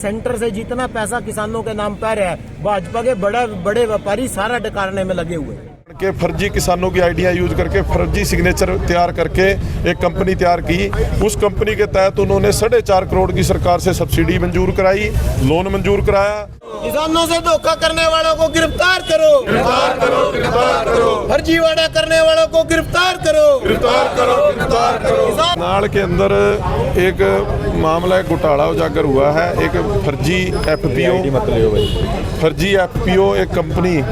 Centre से जितना पैसा किसानों के नाम पर है, भाजपा के बड़े व्यापारी सारा डकारने में लगे हुए के फर्जी किसानों की आइडिया यूज करके फर्जी सिग्नेचर तैयार करके एक कंपनी तैयार की। उस कंपनी के तहत उन्होंने 4.5 करोड़ की सरकार से सब्सिडी मंजूर कराई, लोन मंजूर कराया। किसानों से धोखा करने वालों को गिरफ्तार करो, गिरफ्तार करो, गिरफ्तार करो, फर्जीवाड़ा करने वालों को गिरफ्तार करो, गिरफ्तार करो, गिरफ्तार करो। नाल के अंदर एक मामला घोटाला उजागर हुआ है। एक फर्जी एफपीओ एक कंपनी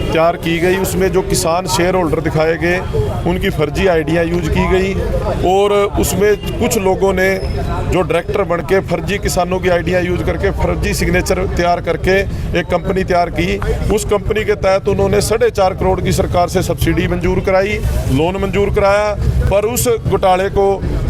तैयार की गई, उसमें जो किसान शेयर होल्डर दिखाए गए उनकी फर्जी आइडिया यूज की गई और उसमें कुछ लोगों ने जो डायरेक्टर बन के फर्जी किसानों की आइडिया यूज करके फर्जी सिग्नेचर तैयार करके एक कंपनी तैयार की। उस कंपनी के तहत उन्होंने 4.5 करोड़ की सरकार से सब्सिडी मंजूर कराई, लोन मंजूर कराया। पर उस घोटाले को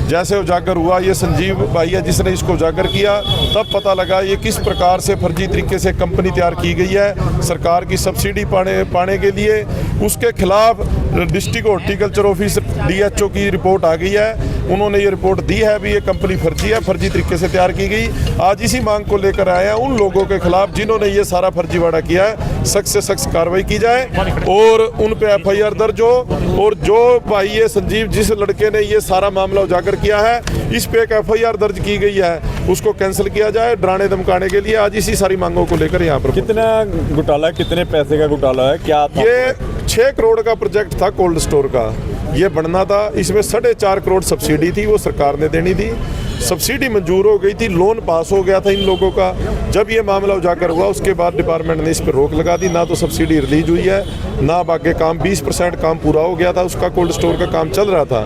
जैसे उजागर हुआ, ये संजीव भाई है जिसने इसको उजागर किया, तब पता लगा ये किस प्रकार से फर्जी तरीके से कंपनी तैयार की गई है सरकार की सब्सिडी पाने के लिए। उसके खिलाफ डिस्ट्रिक्ट हॉर्टिकल्चर ऑफिस DHO की रिपोर्ट आ गई है। उन्होंने ये रिपोर्ट दी है भी ये कंपनी फर्जी है, फर्जी तरीके से तैयार की गई। आज इसी मांग को लेकर आए हैं उन लोगों के खिलाफ जिन्होंने ये सारा फर्जीवाड़ा किया है, सख्त से सख्त कार्रवाई की जाए और उन पे FIR दर्ज हो। और जो भाई ये संजीव जिस लड़के ने ये सारा मामला उजागर किया है, इस पे एक FIR दर्ज की गई है, उसको कैंसिल किया जाए डराने धमकाने के लिए। आज इसी सारी मांगों को लेकर यहाँ पर कितना घोटाला, कितने पैसे का घोटाला है? क्या ये 6 करोड़ का प्रोजेक्ट था कोल्ड स्टोर का, ये बनना था। इसमें 4.5 करोड़ सब्सिडी थी, वो सरकार ने देनी थी। सब्सिडी मंजूर हो गई थी, लोन पास हो गया था इन लोगों का। जब ये मामला उजागर हुआ उसके बाद डिपार्टमेंट ने इस पर रोक लगा दी। ना तो सब्सिडी रिलीज हुई है, ना बाकी काम 20% काम पूरा हो गया था उसका, कोल्ड स्टोर का काम चल रहा था।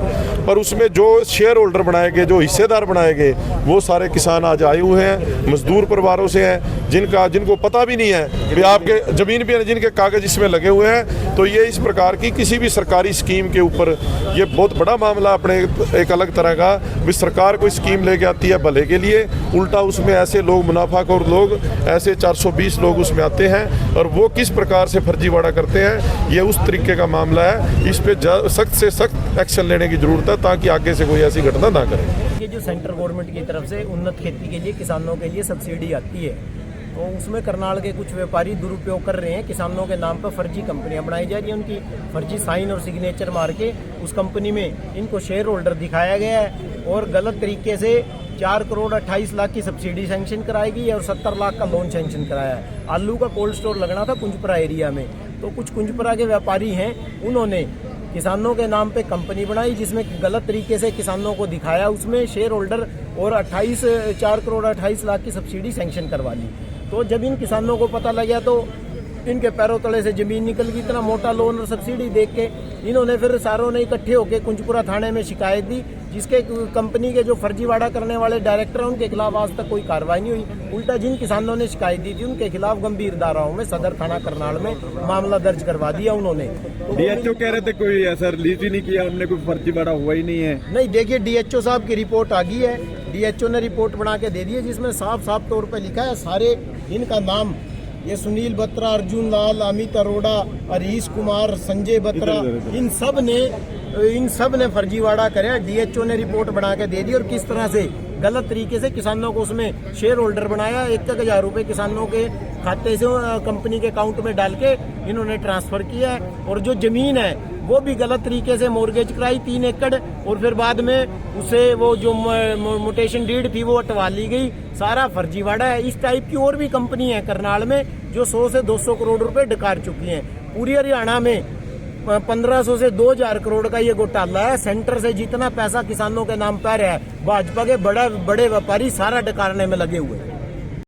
पर उसमें जो शेयर होल्डर बनाए गए, जो हिस्सेदार बनाए गए, वो सारे किसान आज आए हुए हैं, मजदूर परिवारों से हैं, जिनको पता भी नहीं है कि आपके ज़मीन भी है, जिनके कागज इसमें लगे हुए हैं। तो ये इस प्रकार की किसी भी सरकारी स्कीम के ऊपर ये बहुत बड़ा मामला अपने एक अलग तरह का भी सरकार कोई स्कीम लेके आती है भले के लिए, उल्टा उसमें ऐसे लोग मुनाफाखोर लोग, ऐसे 420 लोग उसमें आते हैं और वो किस प्रकार से फर्जीवाड़ा करते हैं, ये उस तरीके का मामला है। इस पे सख्त से सख्त एक्शन लेने की जरूरत है ताकि आगे से कोई ऐसी घटना ना करे। ये जो सेंट्रल गवर्नमेंट की तरफ से उन्नत खेती के लिए किसानों के लिए सब्सिडी आती है, तो उसमें करनाल के कुछ व्यापारी दुरुपयोग कर रहे हैं। किसानों के नाम पर फर्जी कंपनियां बनाई जा रही हैं, उनकी फर्जी साइन और सिग्नेचर मार के उस कंपनी में इनको शेयर होल्डर दिखाया गया है और गलत तरीके से 4 करोड़ 28 लाख की सब्सिडी सैंक्शन कराई गई है और 70 लाख का लोन सैंक्शन कराया है। आलू का कोल्ड स्टोर लगना था कुंजपुरा एरिया में, तो कुछ कुंजपुरा के व्यापारी हैं, उन्होंने किसानों के नाम पे कंपनी बनाई जिसमें गलत तरीके से किसानों को दिखाया, उसमें शेयर होल्डर और 4 करोड़ 28 लाख की सब्सिडी सैंक्शन करवा ली। तो जब इन किसानों को पता लगा तो इनके पैरों तले से जमीन निकल गई। इतना मोटा लोन और सब्सिडी देख के इन्होंने फिर सारों ने इकट्ठे होकर कुंजपुरा थाने में शिकायत दी, जिसके कंपनी के जो फर्जीवाड़ा करने वाले डायरेक्टर हैं उनके खिलाफ आज तक कोई कार्रवाई नहीं हुई। उल्टा जिन किसानों ने शिकायत दी थी उनके खिलाफ गंभीर धाराओं में सदर थाना करनाल में मामला दर्ज करवा दिया उन्होंने। DHO कह रहे थे कोई ऐसा रिलीज ही नहीं किया, हमने कोई फर्जीवाड़ा हुआ ही नहीं है। नहीं, देखिए DHO साहब की रिपोर्ट आ गई है, DHO ने रिपोर्ट बना के दे दी है जिसमें साफ साफ तौर पर लिखा है सारे इनका नाम, ये सुनील बत्रा, अर्जुन लाल, अमित अरोड़ा, हरीश कुमार, संजय बत्रा, इन सब ने फर्जीवाड़ा करे। DHO ने रिपोर्ट बना के दे दी और किस तरह से गलत तरीके से किसानों को उसमें शेयर होल्डर बनाया। 1,000 रुपए किसानों के खाते से कंपनी के अकाउंट में डाल के इन्होंने ट्रांसफर किया है और जो जमीन है वो भी गलत तरीके से मोर्गेज कराई 3 एकड़ और फिर बाद में उसे वो जो मोटेशन डीड थी वो हटवा ली गई। सारा फर्जीवाड़ा है। इस टाइप की और भी कंपनी है करनाल में जो 100 से 200 करोड़ रुपए डकार चुकी हैं। पूरी हरियाणा में 1500 से 2000 करोड़ का ये घोटाला है। सेंटर से जितना पैसा किसानों के नाम पर है, भाजपा के बड़े व्यापारी सारा डकारने में लगे हुए हैं।